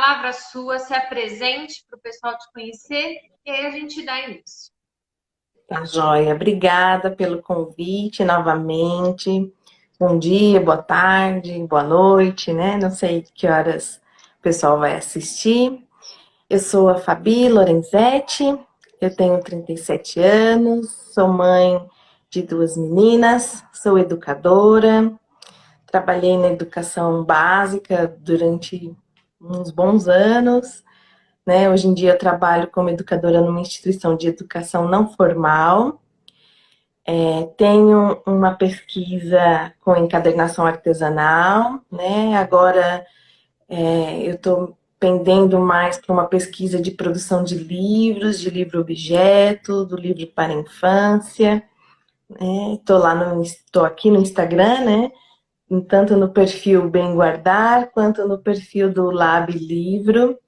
palavra sua, se apresente para o pessoal te conhecer e aí a gente dá início. Tá joia. Obrigada pelo convite novamente. Bom dia, boa tarde, boa noite, né? Não sei que horas o pessoal vai assistir. Eu sou a Fabi Lorenzetti, eu tenho 37 anos, sou mãe de duas meninas, sou educadora, trabalhei na educação básica durante uns bons anos, né? Hoje em dia eu trabalho como educadora numa instituição de educação não formal. Tenho uma pesquisa com encadernação artesanal, né? Agora eu estou pendendo mais para uma pesquisa de produção de livros, de livro-objeto, do livro para a infância. Estou aqui no Instagram, né? Tanto no perfil Bem Guardar, quanto no perfil do Lab Livro.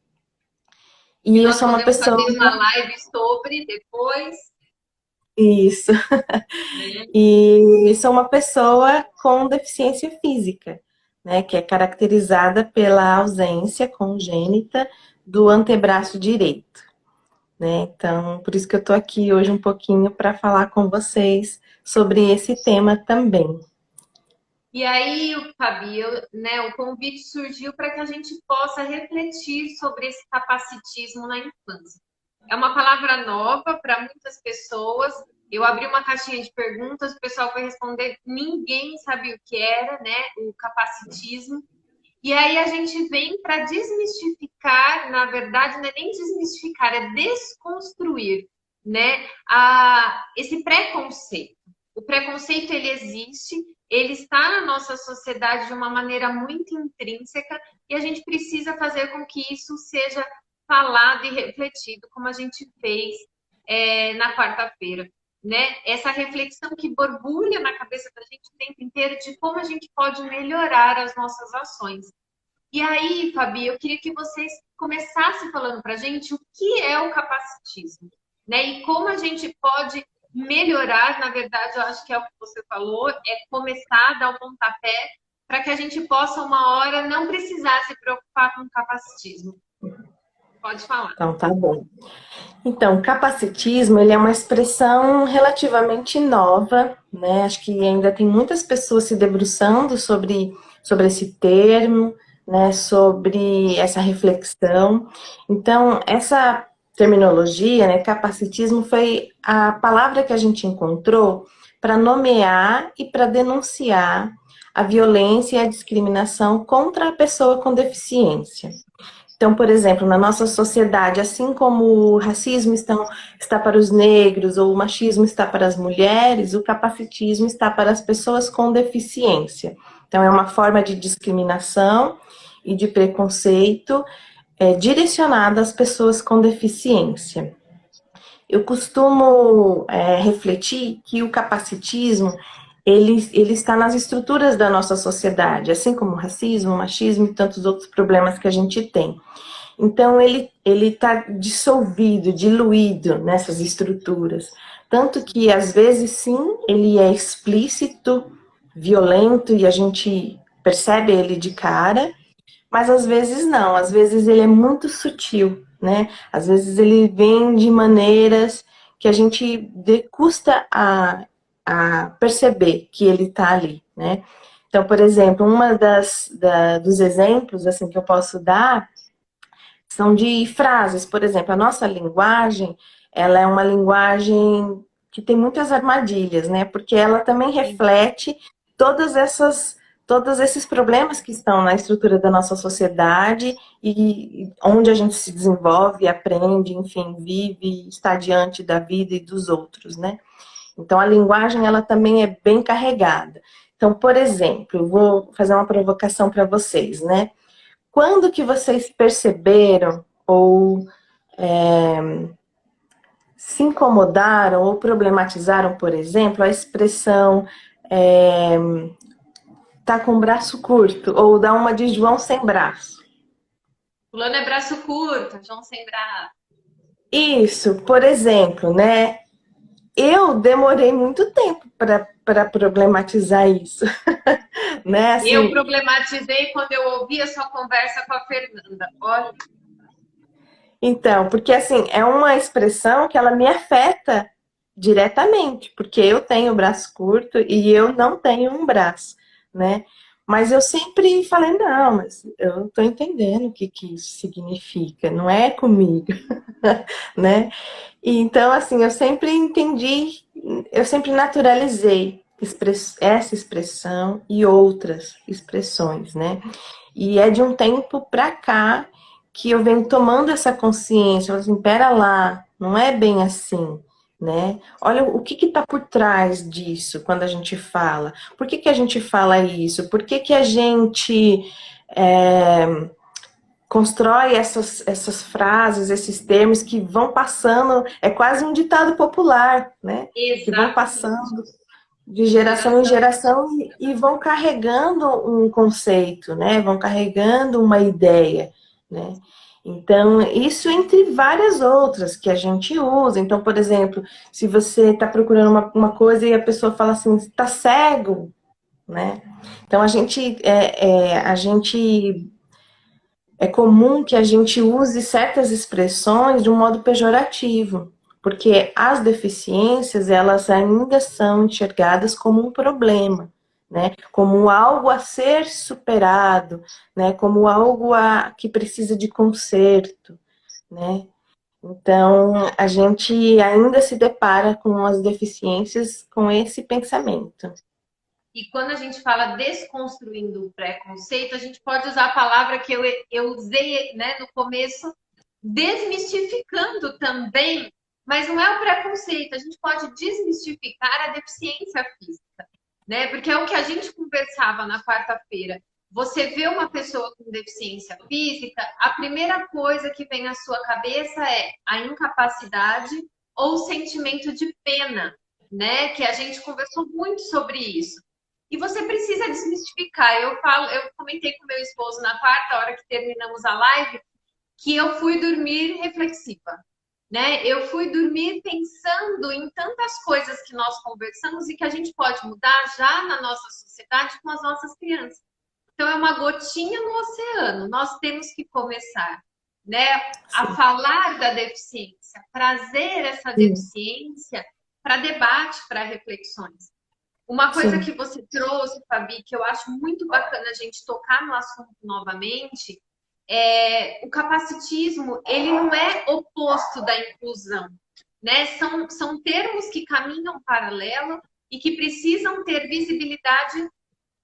E E eu nós sou uma podemos pessoa. fazer uma live sobre depois, Isso. né? E sou uma pessoa com deficiência física, né? Que é caracterizada pela ausência congênita do antebraço direito, né? Então, por isso que eu estou aqui hoje um pouquinho para falar com vocês sobre esse tema também. E aí, Fabi, né, o convite surgiu para que a gente possa refletir sobre esse capacitismo na infância. É uma palavra nova para muitas pessoas. Eu abri uma caixinha de perguntas, o pessoal foi responder, ninguém sabia o que era, né, o capacitismo. E aí a gente vem para desmistificar, na verdade, não é nem desmistificar, é desconstruir, né, esse preconceito. O preconceito ele existe, ele está na nossa sociedade de uma maneira muito intrínseca e a gente precisa fazer com que isso seja falado e refletido, como a gente fez na quarta-feira. Né? Essa reflexão que borbulha na cabeça da gente o tempo inteiro de como a gente pode melhorar as nossas ações. E aí, Fabi, eu queria que vocês começassem falando para a gente o que é o capacitismo, né? E como a gente pode melhorar, na verdade, eu acho que é o que você falou, é começar a dar o pontapé para que a gente possa, uma hora, não precisar se preocupar com o capacitismo. Pode falar. Então, tá bom. Então, capacitismo, ele é uma expressão relativamente nova, né? Acho que ainda tem muitas pessoas se debruçando sobre esse termo, né? Sobre essa reflexão. Então, essa terminologia, né? Capacitismo foi a palavra que a gente encontrou para nomear e para denunciar a violência e a discriminação contra a pessoa com deficiência. Então, por exemplo, na nossa sociedade, assim como o racismo está para os negros ou o machismo está para as mulheres, o capacitismo está para as pessoas com deficiência. Então, é uma forma de discriminação e de preconceito direcionada às pessoas com deficiência. Eu costumo refletir que o capacitismo ele está nas estruturas da nossa sociedade, assim como o racismo, o machismo e tantos outros problemas que a gente tem. Então, ele está dissolvido, diluído nessas estruturas. Tanto que, às vezes, sim, ele é explícito, violento, e a gente percebe ele de cara, mas às vezes não, às vezes ele é muito sutil, né? Às vezes ele vem de maneiras que a gente custa a perceber que ele está ali, né? Então, por exemplo, dos exemplos assim que eu posso dar são de frases. Por exemplo, a nossa linguagem, ela é uma linguagem que tem muitas armadilhas, né? Porque ela também reflete todas essas todos esses problemas que estão na estrutura da nossa sociedade e onde a gente se desenvolve, aprende, enfim, vive, está diante da vida e dos outros, né? Então, a linguagem, ela também é bem carregada. Então, por exemplo, eu vou fazer uma provocação para vocês, né? Quando que vocês perceberam ou se incomodaram ou problematizaram, por exemplo, a expressão tá com o braço curto ou dá uma de João sem braço? Fulano é braço curto, João sem braço. Isso, por exemplo, né? Eu demorei muito tempo para problematizar isso. né? Eu Assim, problematizei quando eu ouvi a sua conversa com a Fernanda. Olha, então, porque assim, é uma expressão que ela me afeta diretamente, porque eu tenho braço curto e eu não tenho um braço, né? Mas eu sempre falei, não, mas eu tô entendendo o que que isso significa, não é comigo, né? E então, assim, eu sempre entendi, eu sempre naturalizei essa expressão e outras expressões, né? E é de um tempo para cá que eu venho tomando essa consciência, assim, pera lá, não é bem assim, né? Olha o que está por trás disso quando a gente fala. Por que que a gente fala isso? Por que que a gente constrói essas frases, esses termos que vão passando, é quase um ditado popular, né? Que vão exatamente. passando de De geração em geração em geração e vão carregando um conceito, né? Vão carregando uma ideia, né? Então, isso entre várias outras que a gente usa. Então, por exemplo, se você está procurando uma coisa e a pessoa fala assim, está cego, né? Então, a gente é comum que a gente use certas expressões de um modo pejorativo, porque as deficiências, elas ainda são enxergadas como um problema, né? Como algo a ser superado, né? Como algo que precisa de conserto, né? Então, a gente ainda se depara com as deficiências com esse pensamento. E quando a gente fala desconstruindo o preconceito, a gente pode usar a palavra que eu usei, né, no começo, desmistificando também, mas não é o preconceito, a gente pode desmistificar a deficiência física, né? Porque é o que a gente conversava na quarta-feira. Você vê uma pessoa com deficiência física, a primeira coisa que vem à sua cabeça é a incapacidade ou o sentimento de pena, né? Que a gente conversou muito sobre isso. E você precisa desmistificar. Eu comentei com meu esposo na quarta hora que terminamos a live que eu fui dormir reflexiva, né? Eu fui dormir pensando em tantas coisas que nós conversamos e que a gente pode mudar já na nossa sociedade com as nossas crianças. Então é uma gotinha no oceano. Nós temos que começar, né, a Sim, falar da deficiência, trazer essa sim, deficiência para debate, para reflexões. Uma coisa sim. que você trouxe, Fabi, que eu acho muito bacana a gente tocar no assunto novamente, o capacitismo, ele não é oposto da inclusão, né? São termos que caminham paralelo e que precisam ter visibilidade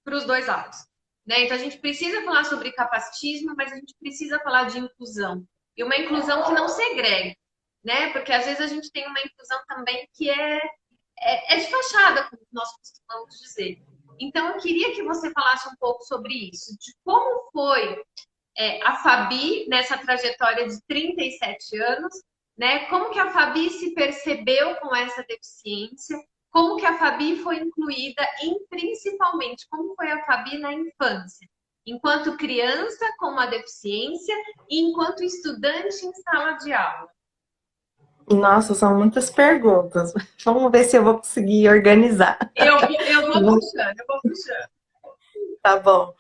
para os dois lados, né? Então a gente precisa falar sobre capacitismo, mas a gente precisa falar de inclusão. E uma inclusão que não segregue, né? Porque às vezes a gente tem uma inclusão também que é de fachada, como nós costumamos dizer. Então, eu queria que você falasse um pouco sobre isso, de como foi a Fabi nessa trajetória de 37 anos, né? Como que a Fabi se percebeu com essa deficiência, como que a Fabi foi incluída e principalmente como foi a Fabi na infância, enquanto criança com uma deficiência e enquanto estudante em sala de aula. Nossa, são muitas perguntas. Vamos ver se eu vou conseguir organizar. Eu vou puxando, eu vou puxando. Tá bom.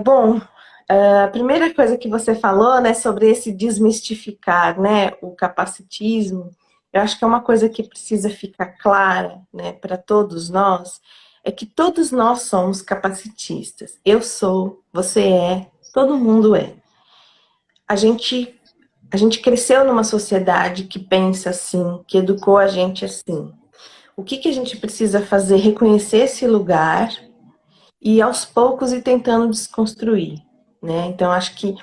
Bom, a primeira coisa que você falou, né, sobre esse desmistificar, né, o capacitismo, eu acho que é uma coisa que precisa ficar clara, né, para todos nós, é que todos nós somos capacitistas. Eu sou, você é, todo mundo é. A gente, a gente cresceu numa sociedade que pensa assim, que educou a gente assim. O que que a gente precisa fazer? Reconhecer esse lugar e aos poucos ir tentando desconstruir, né? Então acho que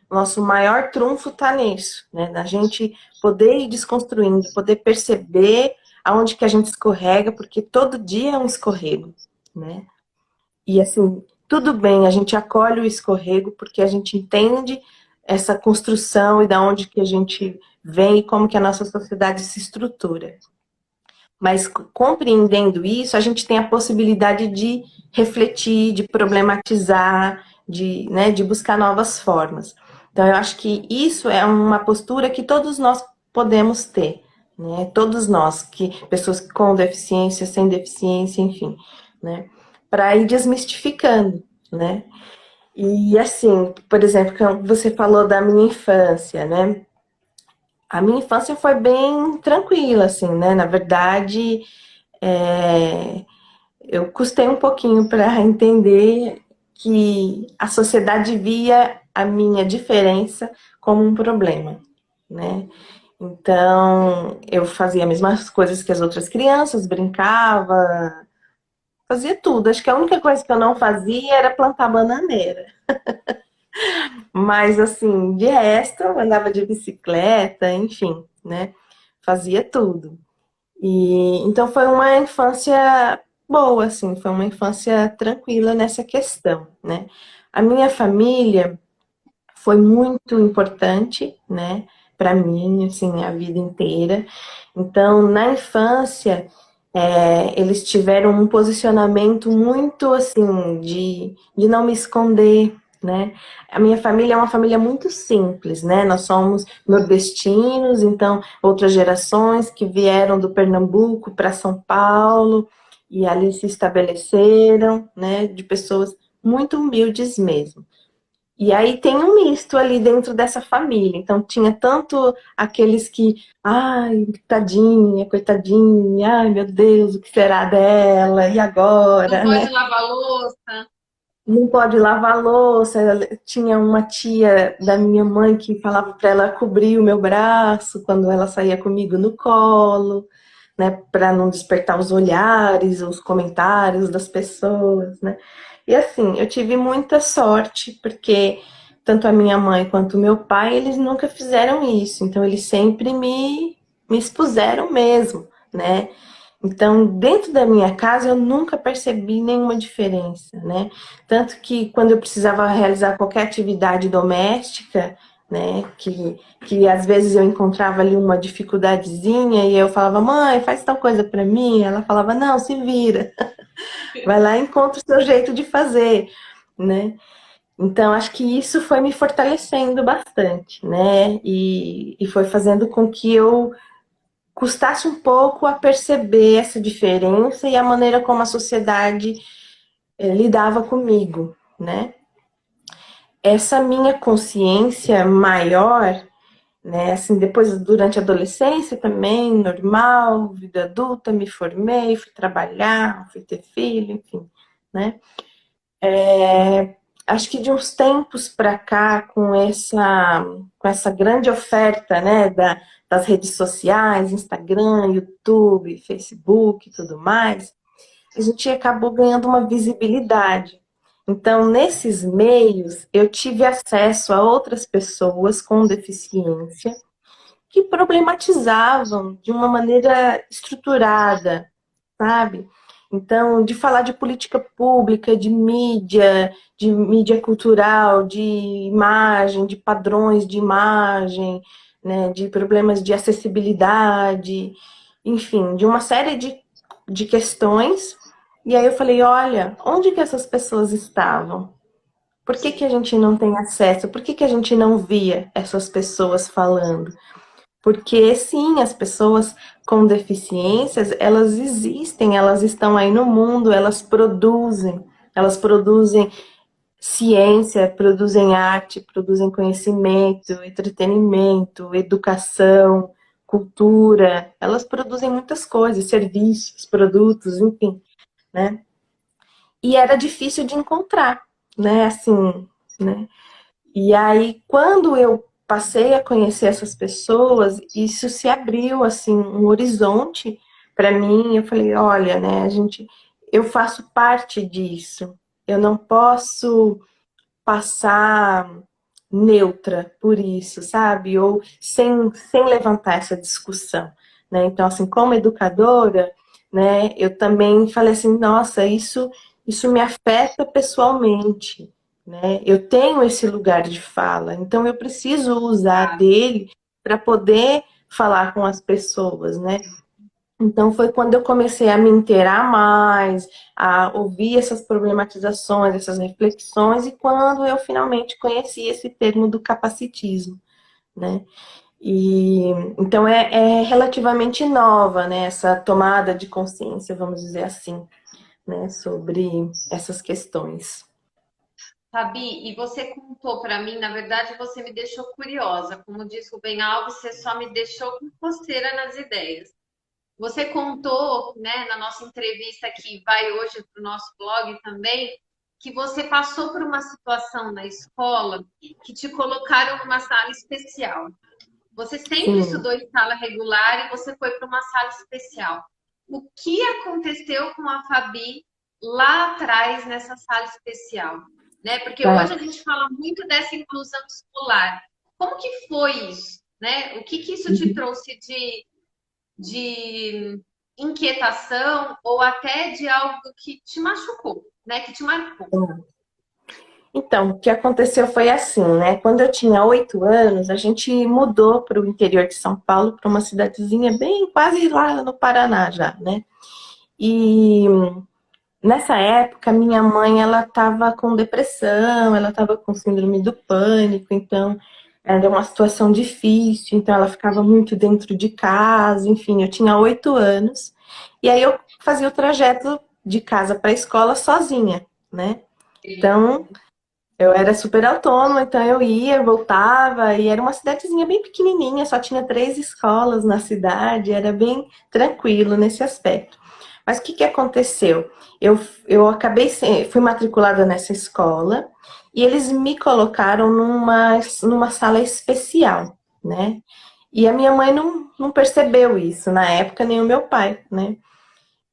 nosso maior trunfo está nisso, né? Na gente poder ir desconstruindo, poder perceber aonde que a gente escorrega, porque todo dia é um escorrego, né? E assim, tudo bem, a gente acolhe o escorrego porque a gente entende essa construção e da onde que a gente vem e como que a nossa sociedade se estrutura. Mas compreendendo isso, a gente tem a possibilidade de refletir, de problematizar, né, de buscar novas formas. Então, eu acho que isso é uma postura que todos nós podemos ter, né? Todos nós, pessoas com deficiência, sem deficiência, enfim, né? para ir desmistificando, né? E assim, por exemplo, quando você falou da minha infância, né? A minha infância foi bem tranquila, assim, né? Na verdade, é, eu custei um pouquinho para entender que a sociedade via a minha diferença como um problema, né? Então, eu fazia as mesmas coisas que as outras crianças, brincava, fazia tudo. Acho que a única coisa que eu não fazia era plantar bananeira. Mas, assim, de resto, eu andava de bicicleta, enfim, né? Fazia tudo. E então foi uma infância boa, assim, foi uma infância tranquila nessa questão, né? A minha família foi muito importante, né, para mim, assim, a vida inteira. Então, na infância, eles tiveram um posicionamento muito, assim, de não me esconder, né? A minha família é uma família muito simples, né? Nós somos nordestinos, então, outras gerações que vieram do Pernambuco para São Paulo e ali se estabeleceram, né? De pessoas muito humildes mesmo. E aí tem um misto ali dentro dessa família. Então tinha tanto aqueles que, ai, tadinha, coitadinha, ai meu Deus, o que será dela? E Não agora, pode né? lavar louça. Não pode lavar louça. Tinha uma tia da minha mãe que falava para ela cobrir o meu braço quando ela saía comigo no colo, né, para não despertar os olhares, os comentários das pessoas, né? E assim, eu tive muita sorte, porque tanto a minha mãe quanto o meu pai, eles nunca fizeram isso, então eles sempre me expuseram mesmo, né? Então, dentro da minha casa, eu nunca percebi nenhuma diferença, né? Tanto que quando eu precisava realizar qualquer atividade doméstica, né, que às vezes eu encontrava ali uma dificuldadezinha e eu falava, mãe, faz tal coisa para mim, ela falava, não, se vira, vai lá e encontra o seu jeito de fazer, né? Então, acho que isso foi me fortalecendo bastante, né? E foi fazendo com que eu custasse um pouco a perceber essa diferença e a maneira como a sociedade lidava comigo, né? Essa minha consciência maior, né, assim, depois durante a adolescência também, normal, vida adulta, me formei, fui trabalhar, fui ter filho, enfim, né? Acho que de uns tempos para cá, com essa grande oferta, né, das redes sociais, Instagram, YouTube, Facebook e tudo mais, a gente acabou ganhando uma visibilidade. Então, nesses meios, eu tive acesso a outras pessoas com deficiência que problematizavam de uma maneira estruturada, sabe? Então, de falar de política pública, de mídia cultural, de imagem, de padrões de imagem, né, de problemas de acessibilidade, enfim, de uma série de questões. E aí eu falei, olha, onde que essas pessoas estavam? Por que que a gente não tem acesso? Por que que a gente não via essas pessoas falando? Porque sim, as pessoas com deficiências, elas existem, elas estão aí no mundo, elas produzem ciência, produzem arte, produzem conhecimento, entretenimento, educação, cultura, elas produzem muitas coisas, serviços, produtos, enfim, né? E era difícil de encontrar, né? Assim, né? E aí, quando eu passei a conhecer essas pessoas, isso se abriu, assim, um horizonte para mim. Eu falei, olha, né, eu faço parte disso. Eu não posso passar neutra por isso, sabe? Ou sem levantar essa discussão, né? Então, assim, como educadora, né, eu também falei assim, nossa, isso me afeta pessoalmente, né? Eu tenho esse lugar de fala, então eu preciso usar dele para poder falar com as pessoas, né? Então foi quando eu comecei a me inteirar mais, a ouvir essas problematizações, essas reflexões, e quando eu finalmente conheci esse termo do capacitismo, né? E então é relativamente nova, né, essa tomada de consciência, vamos dizer assim. né, sobre essas questões. Fabi, e você contou para mim, na verdade, você me deixou curiosa. Como diz o Ben Alves, você só me deixou com coceira nas ideias. Você contou, né, na nossa entrevista que vai hoje para o nosso blog também, que você passou por uma situação na escola que te colocaram numa sala especial. Você sempre Sim, estudou em sala regular e você foi para uma sala especial. O que aconteceu com a Fabi lá atrás nessa sala especial? Né? Porque hoje tá. a gente fala muito dessa inclusão escolar. Como que foi isso? Né? O que isso te Uhum. trouxe de inquietação ou até de algo que te machucou, né? Que te marcou? Então, o que aconteceu foi assim, né? Quando eu tinha 8 anos, a gente mudou para o interior de São Paulo, para uma cidadezinha bem quase lá no Paraná já, né? E nessa época, minha mãe, ela estava com depressão, ela estava com síndrome do pânico, então era uma situação difícil, então ela ficava muito dentro de casa, enfim, eu tinha 8 anos, e aí eu fazia o trajeto de casa para a escola sozinha, né? Então, eu era super autônoma, então eu ia, voltava, e era uma cidadezinha bem pequenininha, só tinha 3 escolas na cidade, era bem tranquilo nesse aspecto. Mas o que que aconteceu? Eu acabei, fui matriculada nessa escola, e eles me colocaram numa sala especial, né? E a minha mãe não percebeu isso na época, nem o meu pai, né?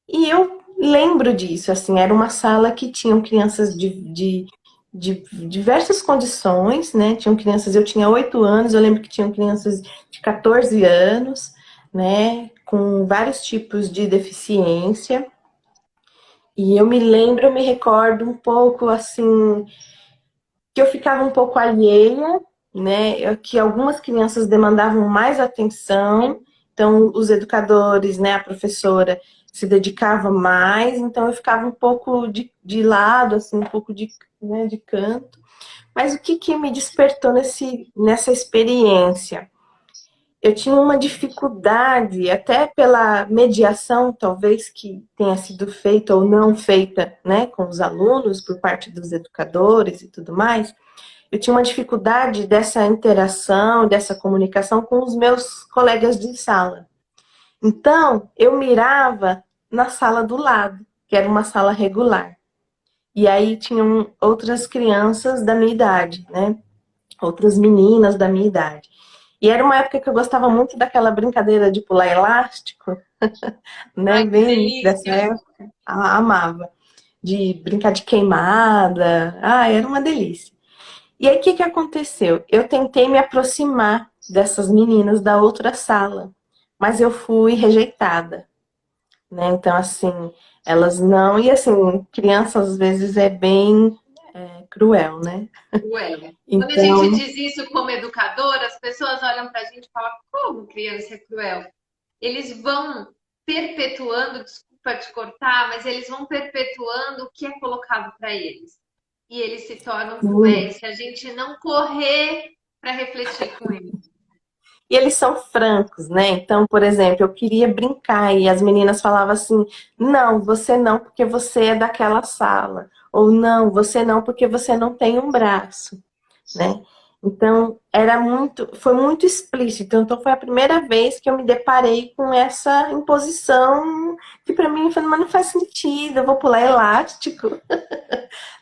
E eu lembro disso, assim, era uma sala que tinham crianças de diversas condições, né? Tinham crianças, eu tinha 8 anos, eu lembro que tinham crianças de 14 anos, né? Com vários tipos de deficiência. E eu me lembro, eu me recordo um pouco, assim, que eu ficava um pouco alheia, né? Que algumas crianças demandavam mais atenção, então os educadores, né, a professora se dedicava mais, então eu ficava um pouco de lado, assim, um pouco né, de canto. Mas o que que me despertou nessa experiência? Eu tinha uma dificuldade, até pela mediação, talvez, que tenha sido feita ou não feita, né, com os alunos, por parte dos educadores e tudo mais, eu tinha uma dificuldade dessa interação, dessa comunicação com os meus colegas de sala. Então, eu mirava na sala do lado, que era uma sala regular. E aí tinham outras crianças da minha idade, né? Outras meninas da minha idade. E era uma época que eu gostava muito daquela brincadeira de pular elástico, né? Ai, que Bem dessa delícia! época. Amava. De brincar de queimada. Ah, era uma delícia. E aí, o que que aconteceu? Eu tentei me aproximar dessas meninas da outra sala, mas eu fui rejeitada, né? Então, assim, elas não... E, assim, criança, às vezes, é bem cruel, né? Ué, quando a gente Então, diz isso como educadora, as pessoas olham para a gente e falam: como criança é cruel? Eles vão perpetuando, desculpa te cortar, mas eles vão perpetuando o que é colocado para eles. E eles se tornam sim. cruéis se a gente não correr para refletir com eles. E eles são francos, né? Então, por exemplo, eu queria brincar e as meninas falavam assim: não, você não, porque você é daquela sala. Ou não, você não, porque você não tem um braço, né? Então, foi muito explícito. Então, foi a primeira vez que eu me deparei com essa imposição que para mim foi, mas não faz sentido, eu vou pular elástico,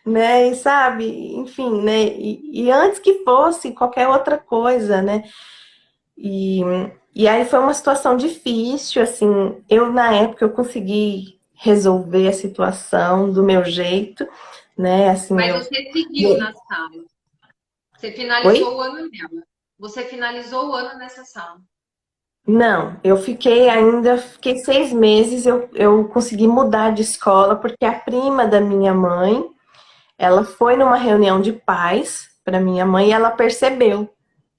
né? E sabe, enfim, né? E antes que fosse qualquer outra coisa, né? E, e aí foi uma situação difícil, assim, eu na época eu consegui resolver a situação do meu jeito, né? Assim, Mas eu. você seguiu na sala. Você Oi? finalizou o ano nela. Você finalizou o ano nessa sala. Não, eu fiquei 6 meses, eu consegui mudar de escola, porque a prima da minha mãe, ela foi numa reunião de pais para minha mãe e ela percebeu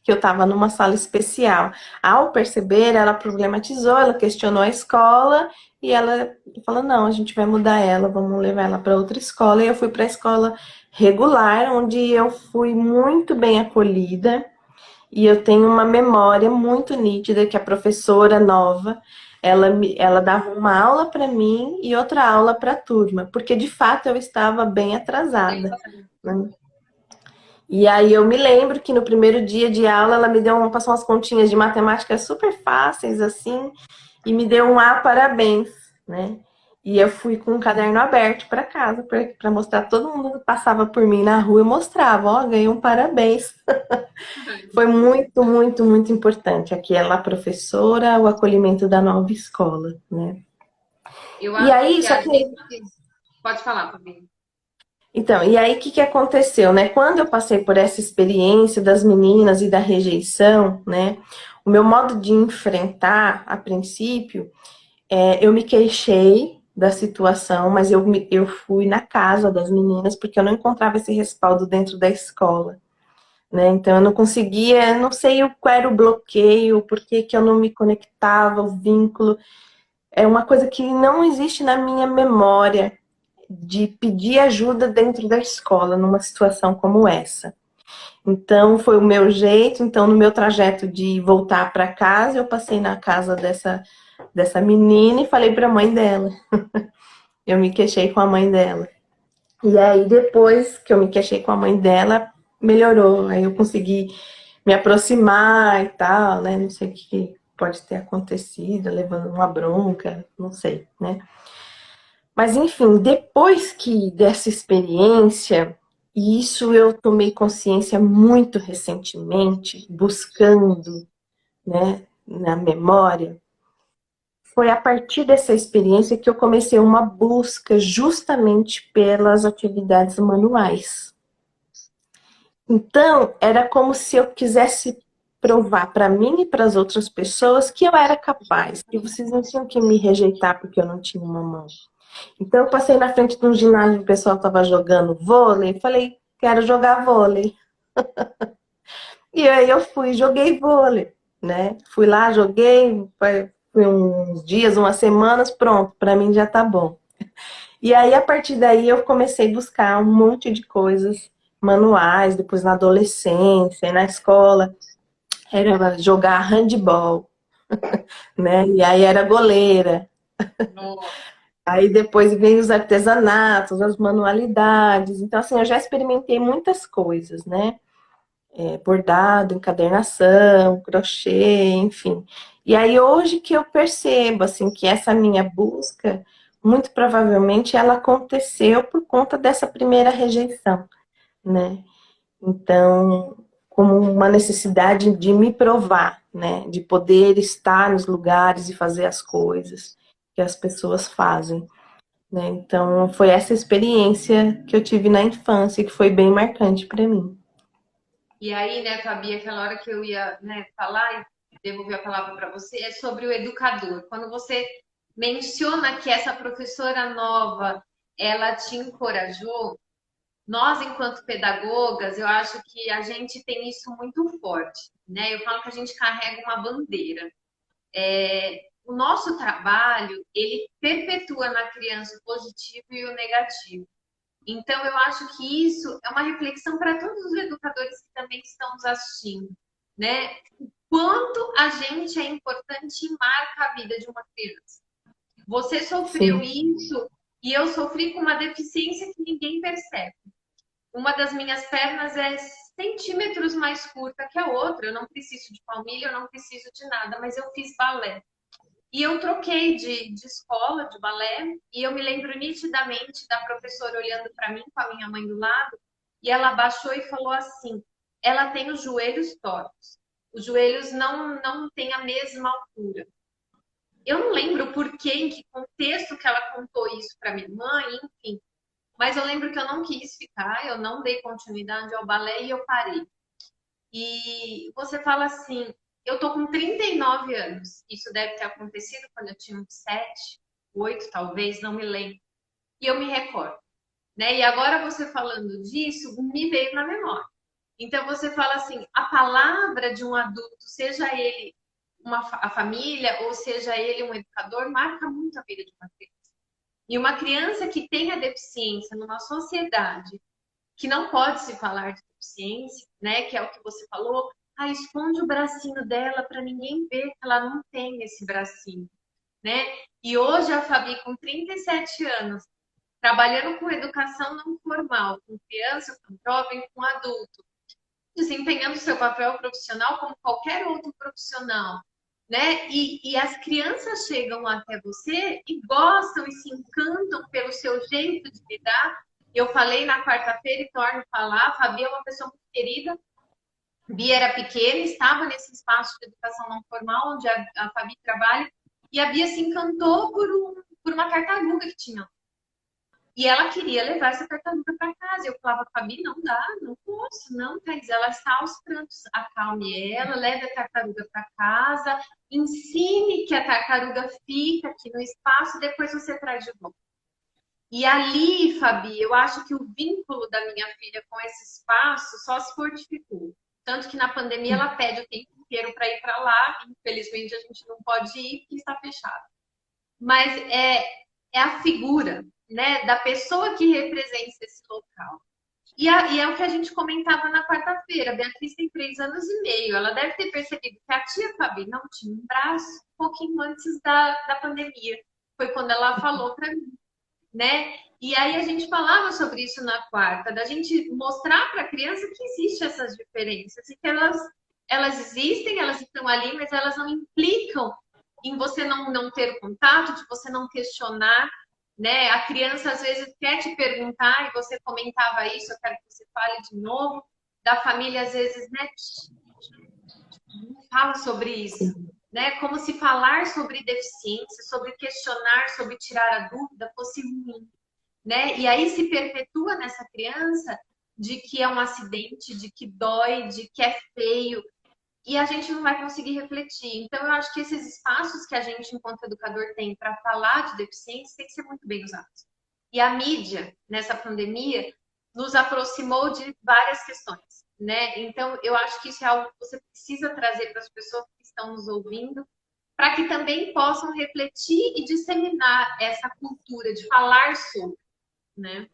que eu estava numa sala especial. Ao perceber, ela problematizou, ela questionou a escola e ela falou: não, a gente vai mudar ela, vamos levar ela para outra escola. E eu fui para a escola regular, onde eu fui muito bem acolhida. E eu tenho uma memória muito nítida que a professora nova, ela dava uma aula para mim e outra aula para a turma, porque de fato eu estava bem atrasada, né? E aí eu me lembro que no primeiro dia de aula ela me passou umas continhas de matemática super fáceis assim e me deu um parabéns, né? E eu fui com um caderno aberto para casa para mostrar todo mundo que passava por mim na rua, eu mostrava, ó, ganhei um parabéns. Foi muito, muito, muito importante aquela professora, o acolhimento da nova escola, né? Eu E acho aí, que só a que gente... Pode falar, Fabi. então, e aí o que que aconteceu, né? Quando eu passei por essa experiência das meninas e da rejeição, né? O meu modo de enfrentar, a princípio, eu me queixei da situação, mas eu fui na casa das meninas porque eu não encontrava esse respaldo dentro da escola, né? Então eu não conseguia, não sei qual era o bloqueio, por que que eu não me conectava, o vínculo. É uma coisa que não existe na minha memória de pedir ajuda dentro da escola numa situação como essa. Então foi o meu jeito, então no meu trajeto de voltar para casa, eu passei na casa dessa menina e falei para a mãe dela. Eu me queixei com a mãe dela. E aí depois que eu me queixei com a mãe dela, melhorou. Aí eu consegui me aproximar e tal, né? Não sei o que pode ter acontecido, levando uma bronca, não sei, né? Mas enfim, depois que dessa experiência, e isso eu tomei consciência muito recentemente, buscando, né, na memória, foi a partir dessa experiência que eu comecei uma busca justamente pelas atividades manuais. Então, era como se eu quisesse provar para mim e para as outras pessoas que eu era capaz, que vocês não tinham que me rejeitar porque eu não tinha uma mão. Então, eu passei na frente de um ginásio, o pessoal estava jogando vôlei, falei, quero jogar vôlei. E aí eu fui, joguei vôlei, né? Fui lá, joguei, foi uns dias, umas semanas, pronto, para mim já tá bom. E aí, a partir daí, eu comecei a buscar um monte de coisas manuais, depois na adolescência, na escola, era jogar handball, né? E aí era goleira. Nossa. Aí depois vem os artesanatos, as manualidades. Então, assim, eu já experimentei muitas coisas, né? Bordado, encadernação, crochê, enfim. E aí hoje que eu percebo, assim, que essa minha busca, muito provavelmente ela aconteceu por conta dessa primeira rejeição, né? Então, como uma necessidade de me provar, né? De poder estar nos lugares e fazer as coisas que as pessoas fazem, né? Então, foi essa experiência que eu tive na infância que foi bem marcante para mim. E aí, né, Fabi, aquela hora que eu ia, né, falar e devolver a palavra para você, é sobre o educador. Quando você menciona que essa professora nova, ela te encorajou, nós, enquanto pedagogas, eu acho que a gente tem isso muito forte, né? Eu falo que a gente carrega uma bandeira. O nosso trabalho, ele perpetua na criança o positivo e o negativo. Então, eu acho que isso é uma reflexão para todos os educadores que também estão nos assistindo, né? O quanto a gente é importante e marca a vida de uma criança. Você sofreu Sim, isso e eu sofri com uma deficiência que ninguém percebe. Uma das minhas pernas é centímetros mais curta que a outra. Eu não preciso de palmilha, eu não preciso de nada, mas eu fiz balé. E eu troquei de escola, de balé, e eu me lembro nitidamente da professora olhando para mim, com a minha mãe do lado, e ela baixou e falou assim: ela tem os joelhos tortos, os joelhos não têm a mesma altura. Eu não lembro por quê, em que contexto que ela contou isso para minha mãe, enfim, mas eu lembro que eu não quis ficar, eu não dei continuidade ao balé e eu parei. E você fala assim, eu tô com 39 anos. Isso deve ter acontecido quando eu tinha uns 7, 8, talvez, não me lembro. E eu me recordo, né? E agora você falando disso, me veio na memória. Então você fala assim, a palavra de um adulto, seja ele a família ou seja ele um educador, marca muito a vida de uma criança. E uma criança que tem a deficiência numa sociedade que não pode se falar de deficiência, né? Que é o que você falou. Ah, esconde o bracinho dela para ninguém ver que ela não tem esse bracinho. né? E hoje a Fabi, com 37 anos, trabalhando com educação não formal, com criança, com jovem, com adulto, desempenhando seu papel profissional como qualquer outro profissional, né? E as crianças chegam até você e gostam e se encantam pelo seu jeito de lidar. Eu falei na quarta-feira e torno a falar, a Fabi é uma pessoa muito querida. Bia era pequena, estava nesse espaço de educação não formal, onde a Fabi trabalha, e a Bia se encantou por uma tartaruga que tinha. E ela queria levar essa tartaruga para casa. Eu falava, Fabi, não dá, não posso, não, Thaís. Ela está aos prantos. Acalme ela, leve a tartaruga para casa, ensine que a tartaruga fica aqui no espaço, depois você traz de volta. E ali, Fabi, eu acho que o vínculo da minha filha com esse espaço só se fortificou. Tanto que na pandemia ela pede o tempo inteiro para ir para lá. Infelizmente a gente não pode ir porque está fechado. Mas é a figura, né, da pessoa que representa esse local. E é o que a gente comentava na quarta-feira. A Beatriz tem 3 anos e meio. Ela deve ter percebido que a tia Fabi não tinha um braço um pouquinho antes da pandemia. Foi quando ela falou para mim, né? E aí a gente falava sobre isso na quarta, da gente mostrar para a criança que existem essas diferenças e que elas existem, elas estão ali, mas elas não implicam em você não ter contato, de você não questionar, né? A criança às vezes quer te perguntar e você comentava isso, eu quero que você fale de novo. Da família às vezes, né? Não fala sobre isso, né? Como se falar sobre deficiência, sobre questionar, sobre tirar a dúvida fosse ruim, né? E aí se perpetua nessa criança de que é um acidente, de que dói, de que é feio, e a gente não vai conseguir refletir. Então, eu acho que esses espaços que a gente, enquanto educador, tem para falar de deficiência tem que ser muito bem usados. E a mídia, nessa pandemia, nos aproximou de várias questões, né? Então, eu acho que isso é algo que você precisa trazer para as pessoas que estão nos ouvindo, para que também possam refletir e disseminar essa cultura de falar sobre, né?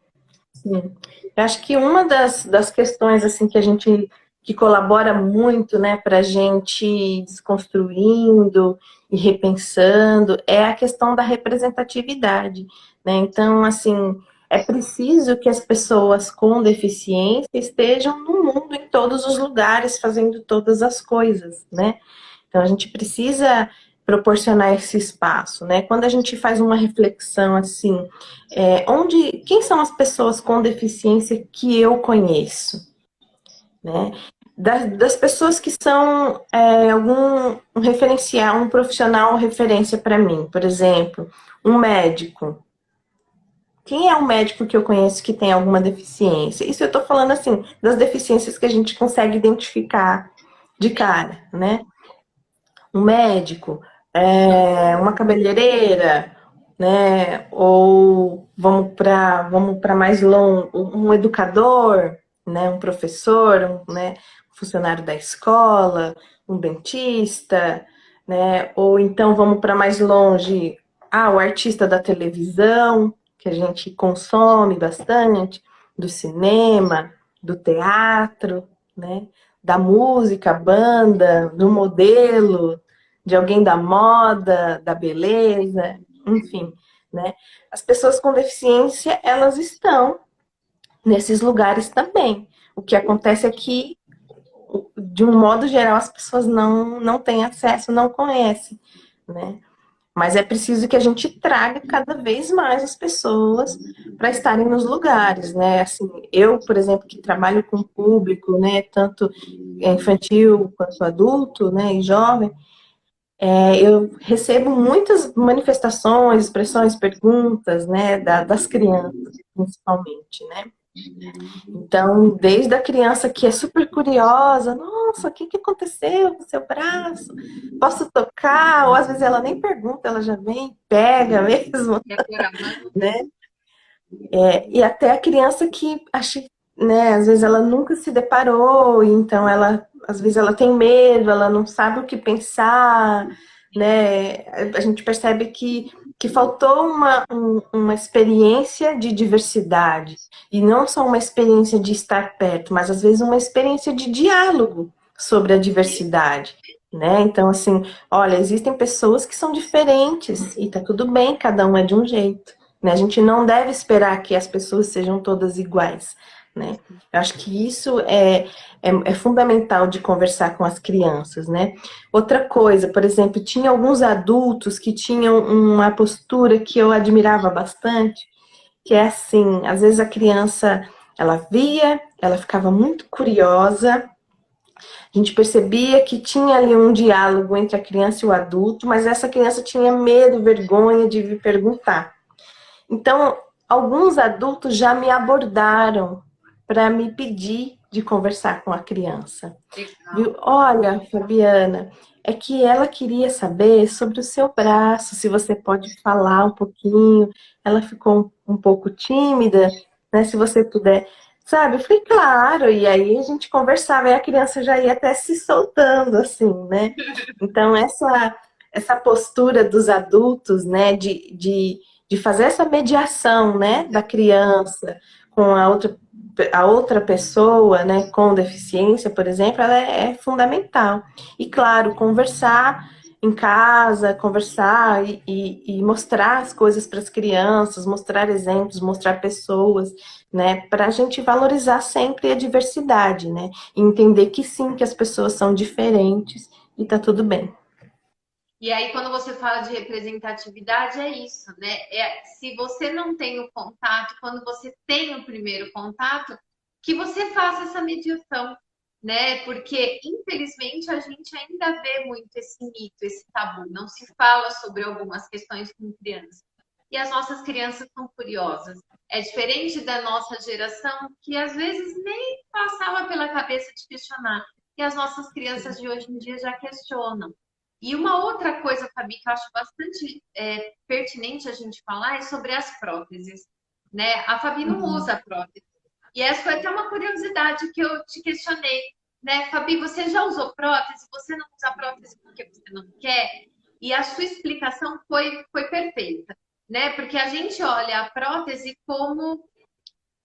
Sim. Eu acho que uma das questões assim que a gente que colabora muito, né, para a gente ir desconstruindo e repensando é a questão da representatividade, né? Então, assim, é preciso que as pessoas com deficiência estejam no mundo, em todos os lugares, fazendo todas as coisas, né? Então, a gente precisa proporcionar esse espaço, né? Quando a gente faz uma reflexão assim, quem são as pessoas com deficiência que eu conheço, né? Das pessoas que são um referencial, um profissional referência para mim, por exemplo, um médico. Quem é um médico que eu conheço que tem alguma deficiência? Isso eu estou falando assim, das deficiências que a gente consegue identificar de cara, né? Um médico, uma cabeleireira, né? Ou vamos para mais longe, um educador, né? Um professor, né? Um funcionário da escola, um dentista, né? Ou então vamos para mais longe, o artista da televisão, que a gente consome bastante, do cinema, do teatro, né? Da música, banda, do modelo, de alguém da moda, da beleza, enfim, né? As pessoas com deficiência, elas estão nesses lugares também. O que acontece é que, de um modo geral, as pessoas não têm acesso, não conhecem, né? Mas é preciso que a gente traga cada vez mais as pessoas para estarem nos lugares, né? Assim, eu, por exemplo, que trabalho com público, né, tanto infantil quanto adulto, né, e jovem, eu recebo muitas manifestações, expressões, perguntas, né, das crianças, principalmente, né? Então, desde a criança que é super curiosa, nossa, o que aconteceu com o seu braço? Posso tocar? Ou às vezes ela nem pergunta, ela já vem, pega mesmo, né? E até a criança que acha, né, às vezes ela nunca se deparou, então às vezes ela tem medo, ela não sabe o que pensar, né? A gente percebe que faltou uma experiência de diversidade, e não só uma experiência de estar perto, mas às vezes uma experiência de diálogo sobre a diversidade, né? Então, assim, olha, existem pessoas que são diferentes e tá tudo bem, cada um é de um jeito, né? A gente não deve esperar que as pessoas sejam todas iguais, né? Eu acho que isso é fundamental de conversar com as crianças, né? Outra coisa, por exemplo, tinha alguns adultos que tinham uma postura que eu admirava bastante, que é assim, às vezes a criança, ela via, ela ficava muito curiosa, a gente percebia que tinha ali um diálogo entre a criança e o adulto, mas essa criança tinha medo, vergonha de vir perguntar. Então, alguns adultos já me abordaram para me pedir de conversar com a criança. Legal. Viu? Olha, Fabiana, é que ela queria saber sobre o seu braço, se você pode falar um pouquinho. Ela ficou um pouco tímida, né? Se você puder, sabe? Eu falei, claro, e aí a gente conversava e a criança já ia até se soltando, assim, né? Então, essa postura dos adultos, né, de fazer essa mediação, né, da criança com a outra pessoa, né, com deficiência, por exemplo, ela é fundamental. E, claro, conversar em casa, conversar e mostrar as coisas para as crianças, mostrar exemplos, mostrar pessoas, né, para a gente valorizar sempre a diversidade, né, e entender que sim, que as pessoas são diferentes e tá tudo bem. E aí, quando você fala de representatividade, é isso, né? Se você não tem o contato, quando você tem o primeiro contato, que você faça essa mediação, né? Porque, infelizmente, a gente ainda vê muito esse mito, esse tabu. Não se fala sobre algumas questões com crianças. E as nossas crianças são curiosas. É diferente da nossa geração, que às vezes nem passava pela cabeça de questionar. E as nossas crianças de hoje em dia já questionam. E uma outra coisa, Fabi, que eu acho bastante pertinente a gente falar é sobre as próteses, né? A Fabi não Uhum. usa prótese. E essa foi até uma curiosidade que eu te questionei, né? Fabi, você já usou prótese? Você não usa prótese porque você não quer? E a sua explicação foi perfeita, né? Porque a gente olha a prótese como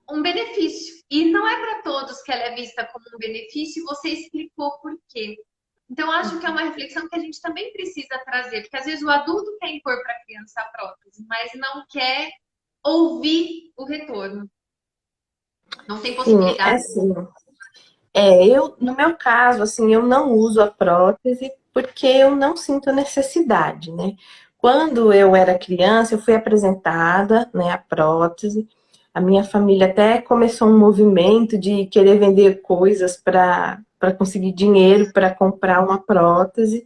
um benefício. E não é para todos que ela é vista como um benefício, e você explicou por quê. Então, acho que é uma reflexão que a gente também precisa trazer, porque às vezes o adulto quer impor para a criança a prótese, mas não quer ouvir o retorno. Não tem Sim, é possibilidade. assim. No meu caso, assim, eu não uso a prótese porque eu não sinto necessidade, né? Quando eu era criança, eu fui apresentada, né, a prótese. A minha família até começou um movimento de querer vender coisas para conseguir dinheiro para comprar uma prótese,